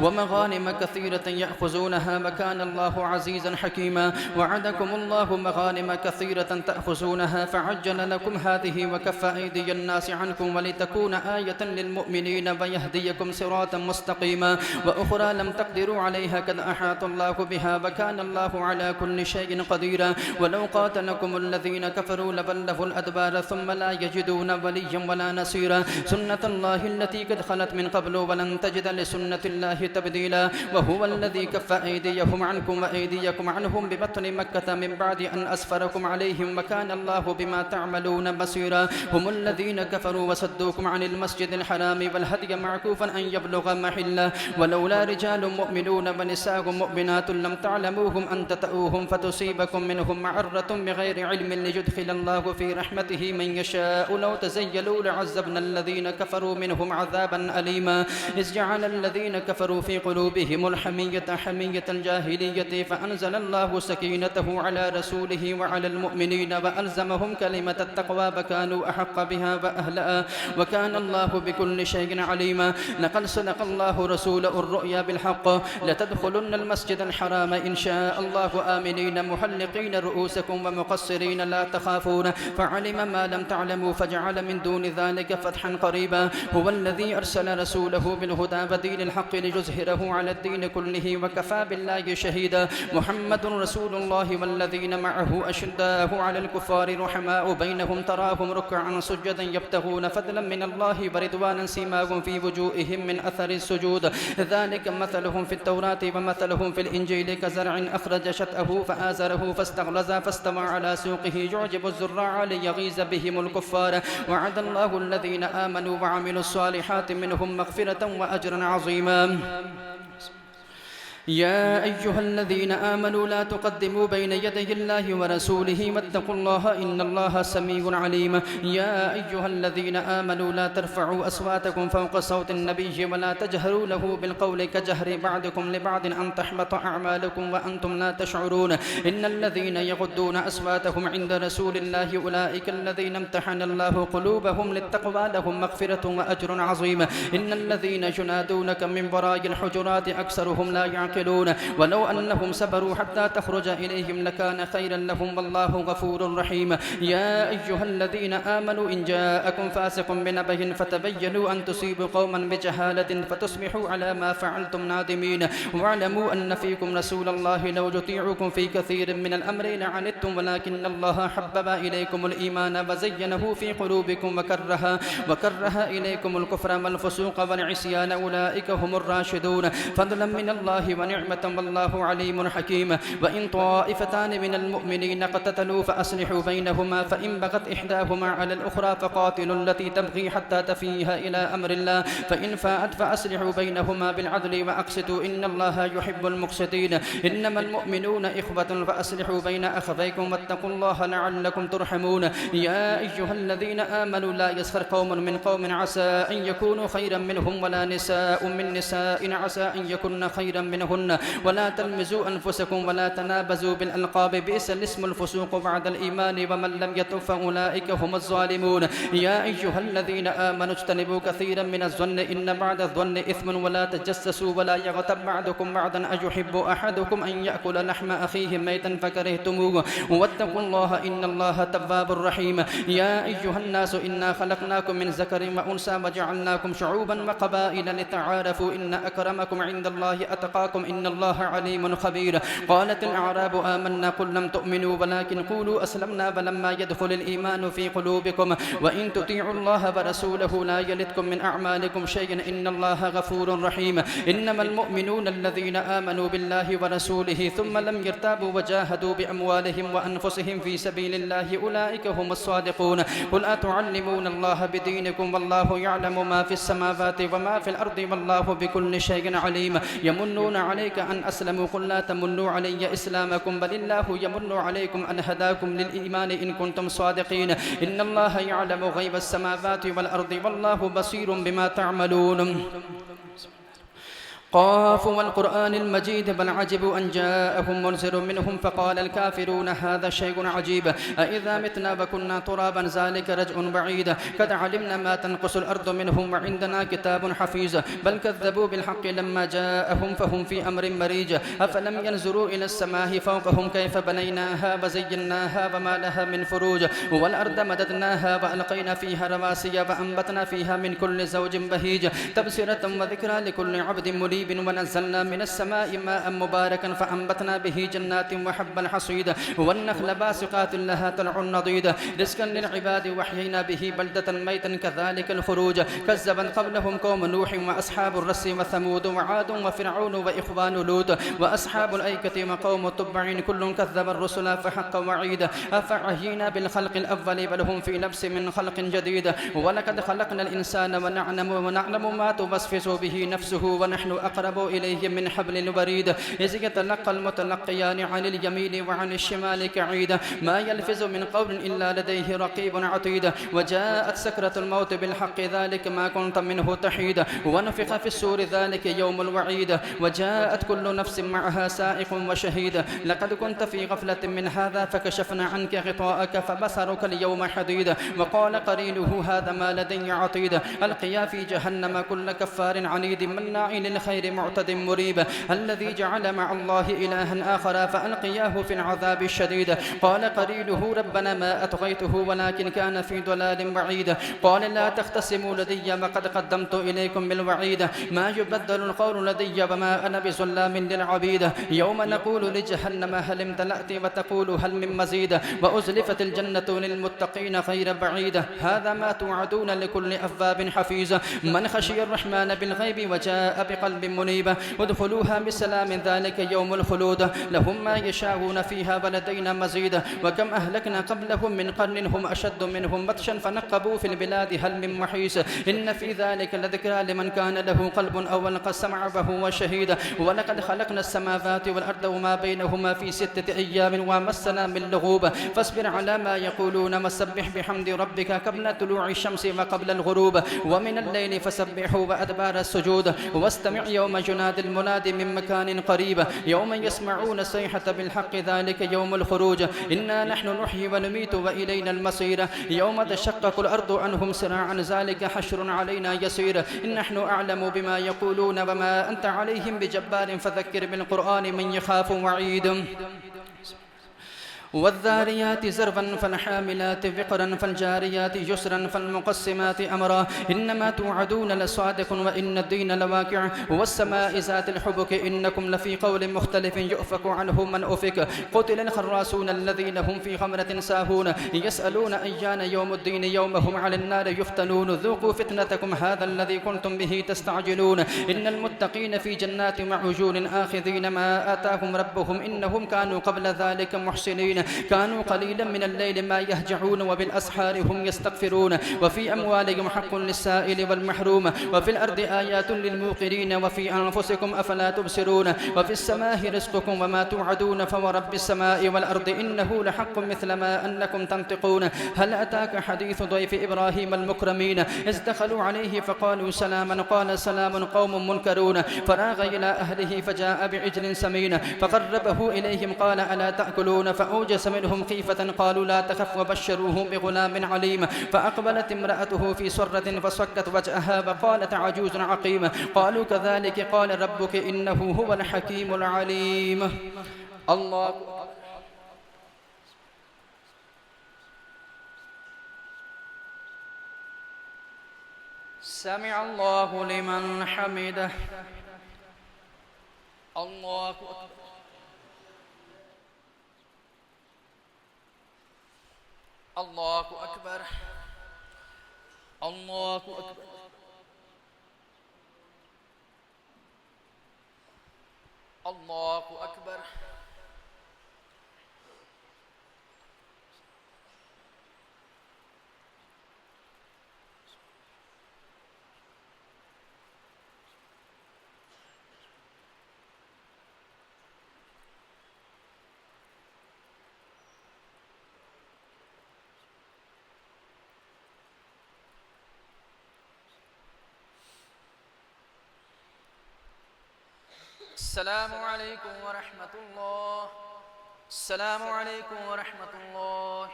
ومغانم كثيرة يأخذونها وكان الله عزيزا حكيما. وعدكم الله مغانم كثيرة تأخذونها فعجل لكم هذه وكف أيدي الناس عنكم ولتكون آية للمؤمنين ويهديكم صراطا مستقيما. وأخرى لم تقدروا عليها قد أحاط الله بها وكان الله على كل شيء قديرا. ولو قاتلكم الذين كفروا لولوا الأدبار ثم لا يجدون وليا ولا نصيرا. سنة الله التي قد خلت من قبل ولن تجد لسنة الله تبديلا. وهو الذي كف أيديهم عنكم وأيديكم عنهم ببطن مكة من بعد أن أسفركم عليهم وكان الله بما تعملون بصيرا. هم الذين كفروا وصدوكم عن المسجد الحرام والهدي معكوفا أن يبلغ محله ولولا رجال مؤمنون ونساء مؤمنات لم تعلموهم أن تطؤوهم فتصيبكم منهم معرة بغير علم ليدخل الله في رحمته من يشاء. لو تزيلوا لعذبنا الذين كفروا منهم عذابا أليما. إذ جعل الذين كفروا في قلوبهم الحمية حمية الجاهلية فأنزل الله سكينته على رسوله وعلى المؤمنين وألزمهم كلمة التقوى وكانوا أحق بها وأهلها وكان الله بكل شيء عليما. لقد صدق الله رسوله الرؤيا بالحق لتدخلن المسجد الحرام إن شاء الله آمنين محلقين رؤوسكم ومقصرين لا تخافون فعلم ما لم تعلموا فجعل من دون ذلك فتحا قريبا. هو الذي أرسل رسوله بالهدى ودين الحق ليظهره على الدين كله وكفى بالله شهيدا. محمد رسول الله والذين معه أشداء على الكفار رحماء بينهم تراهم ركعا سجدا يبتغون فضلا من الله ورضوانا سيماهم في وجوههم من أثر السجود ذلك مثلهم في التوراة ومثلهم في الإنجيل كزرع أخرج شطأه فآزره فاستغلظ فاستوى على سوقه يعجب الزراع ليغيظ بهم الكفار. وعد الله الذين آمنوا وعملوا الصالحات منهم مغفرة وأجرا عظيما. يا أيها الذين آمنوا لا تقدموا بين يدي الله ورسوله واتقوا الله إن الله سميع عليم. يا أيها الذين آمنوا لا ترفعوا أصواتكم فوق صوت النبي ولا تجهروا له بالقول كجهر بعضكم لبعض أن تحبط أعمالكم وأنتم لا تشعرون. إن الذين يغضون أصواتهم عند رسول الله أولئك الذين امتحن الله قلوبهم للتقوى لهم مغفرة وأجر عظيم. إن الذين ينادونك من وراء الحجرات أكثرهم لا يعقلون ولو أنهم صبروا حتى تخرج إليهم لكان خيرا لهم والله غفور رحيم. يا أيها الذين آمنوا إن جاءكم فاسق بنبأ فتبينوا أن تصيبوا قوما بجهالة فتصبحوا على ما فعلتم نادمين. واعلموا أن فيكم رسول الله لو يطيعكم في كثير من الأمر لعنتم ولكن الله حبب إليكم الإيمان وزينه في قلوبكم وكره إليكم الكفر والفسوق والعصيان أولئك هم الراشدون فضلا من الله ونعمة والله عليم حكيم. وإن طائفتان من المؤمنين اقتتلوا فأصلحوا بينهما فإن بغت إحداهما على الأخرى فقاتلوا التي تبغي حتى تفيها إلى أمر الله فإن فاءت فأصلحوا بينهما بالعدل وأقسطوا إن الله يحب المقسطين. إنما المؤمنون إخوة فأصلحوا بين أخويكم واتقوا الله لعلكم ترحمون. يا أيها الذين آمنوا لا يسخر قوم من قوم عسى أن يكونوا خيرا منهم ولا نساء من نساء عسى أن يكن خيرا منهن ولا تلمزوا أنفسكم ولا تنابزوا بالألقاب بئس الاسم الفسوق بعد الإيمان ومن لم يتب فأولئك هم الظالمون. يا أيها الذين آمنوا اجتنبوا كثيرا من الظن إن بعد الظن إثم ولا تجسسوا ولا يغتب بعضكم بعضا أيحب أحدكم أن يأكل لحم أخيه ميتا فكرهتموه واتقوا الله إن الله تواب رحيم. يا أيها الناس إنا خلقناكم من ذكر وأنثى وجعلناكم شعوبا وقبائل لتعارفوا إن أكرمكم عند الله أتقاكم إن الله عليم خبير. قالت الأعراب آمنا قل لم تؤمنوا ولكن قولوا أسلمنا ولما يدخل الإيمان في قلوبكم وإن تطيعوا الله ورسوله لا يلدكم من أعمالكم شيئا إن الله غفور رحيم. إنما المؤمنون الذين آمنوا بالله ورسوله ثم لم يرتابوا وجاهدوا بأموالهم وأنفسهم في سبيل الله أولئك هم الصادقون. قل أتعلمون الله بدينكم والله يعلم ما في السماوات وما في الأرض والله بكل شيء عليم. يمنون عليك أن أسلموا قل لا تمنوا علي إسلامكم بل الله يمن عليكم أن هداكم للإيمان إن كنتم صادقين. إن الله يعلم غيب السماوات والأرض والله بصير بما تعملون. قاف والقرآن المجيد بل عجبوا أن جاءهم منذر منهم فقال الكافرون هذا شيء عجيب أإذا متنا وكنا ترابا ذلك رجع بعيد قد علمنا ما تنقص الأرض منهم وعندنا كتاب حفيظ بل كذبوا بالحق لما جاءهم فهم في أمر مريج أفلم ينظروا إلى السماء فوقهم كيف بنيناها وزيناها وما لها من فروج والأرض مددناها وألقينا فيها رواسي وأنبتنا فيها من كل زوج بهيج تبصرة وذكرى لكل عبد منيب ونزلنا من السماء ماء مباركا فأنبتنا به جنات وحب الحصيد والنخل باسقات لها طلع نضيد رزقا للعباد وحيينا به بلدة ميتا كذلك الخروج كذبت قبلهم قوم نوح وأصحاب الرس وثمود وعاد وفرعون وإخوان لوط وأصحاب الأيكة وقوم تبع كل كذب الرسل فحق وعيد أفعينا بالخلق الأول بل هم في نفس من خلق جديد ولقد خلقنا الإنسان ونعلم ما توسوس به نفسه ونحن أقرب إليه من حبل الوريد إذ يتلقى المتلقيان عن اليمين وعن الشمال كعيد ما يلفظ من قول إلا لديه رقيب عتيد وجاءت سكرة الموت بالحق ذلك ما كنت منه تحيد ونفخ في السور ذلك يوم الوعيد وجاءت كل نفس معها سائق وشهيد لقد كنت في غفلة من هذا فكشفنا عنك غطاءك فبصرك اليوم حديد وقال قرينه هذا ما لدي عتيد ألقيا في جهنم كل كفار عنيد مناع للخير معتد مريب الذي جعل مع الله إلها آخر فألقياه في العذاب الشديد قال قرينه ربنا ما أطغيته ولكن كان في ضلال بعيد قال لا تختصموا لدي وقد قدمت إليكم بالوعيد ما يبدل القول لدي وما أنا بظلام للعبيد يوم نقول لجهنم هل امتلأت وتقول هل من مزيد وأزلفت الجنة للمتقين غير بعيد هذا ما توعدون لكل أفاب حفيظ من خشي الرحمن بالغيب وجاء بقلب منيب وادخلوها بسلام ذلك يوم الخلود لهم ما يشاءون فيها ولدينا مزيد وكم أهلكنا قبلهم من قرن هم أشد منهم بطشا فنقبوا في البلاد هل من محيص إن في ذلك لذكرى لمن كان له قلب أو ألقى السمع فهو شهيد ولقد خلقنا السماوات والأرض وما بينهما في 6 أيام ومسنا من لغوب فاصبر على ما يقولون وسبح بحمد ربك قبل طلوع الشمس وقبل الغروب ومن الليل فسبحوا وأدبار السجود واستمع يوم جناد المناد من مكان قريب يوم يسمعون الصيحة بالحق ذلك يوم الخروج إنا نحن نحيي ونميت وإلينا المصير يوم تشقق الأرض عنهم سراعا ذلك حشر علينا يسير إن نحن أعلم بما يقولون وما أنت عليهم بجبار فذكر بالقرآن من يخاف وعيد والذاريات زرفا فالحاملات وقرا فالجاريات يسرا فالمقسمات أمرا إنما توعدون لصادق وإن الدين لواقع والسماء ذات الحبك إنكم لفي قول مختلف يؤفك عنه من أفك قتل الخراسون الذين هم في خمرة ساهون يسألون أيان يوم الدين يوم هم على النار يفتنون ذوقوا فتنتكم هذا الذي كنتم به تستعجلون إن المتقين في جنات وعيون آخذين ما آتاهم ربهم إنهم كانوا قبل ذلك محسنين كانوا قليلا من الليل ما يهجعون وبالأسحار هم يستغفرون وفي أموالهم حق للسائل والمحروم وفي الأرض آيات للموقرين وفي أنفسكم أفلا تبصرون وفي السماء رزقكم وما توعدون فورب السماء والأرض إنه لحق مثل ما أنكم تنطقون هل أتاك حديث ضيف إبراهيم المكرمين إذ دخلوا عليه فقالوا سلاما قال سلام قوم منكرون فراغ إلى أهله فجاء بعجل سمين فقربه إليهم قال ألا تأكلون فأوجس منهم خيفة قالوا لا تخف وبشروه بغلام عليم فأقبلت امرأته في سرة فصكت وجهها وقالت عجوز عقيم قالوا كذلك قال ربك إنه هو الحكيم العليم الله سمع الله لمن حمده الله أكبر الله أكبر الله أكبر الله أكبر السلام عليكم ورحمة الله. السلام عليكم ورحمة الله.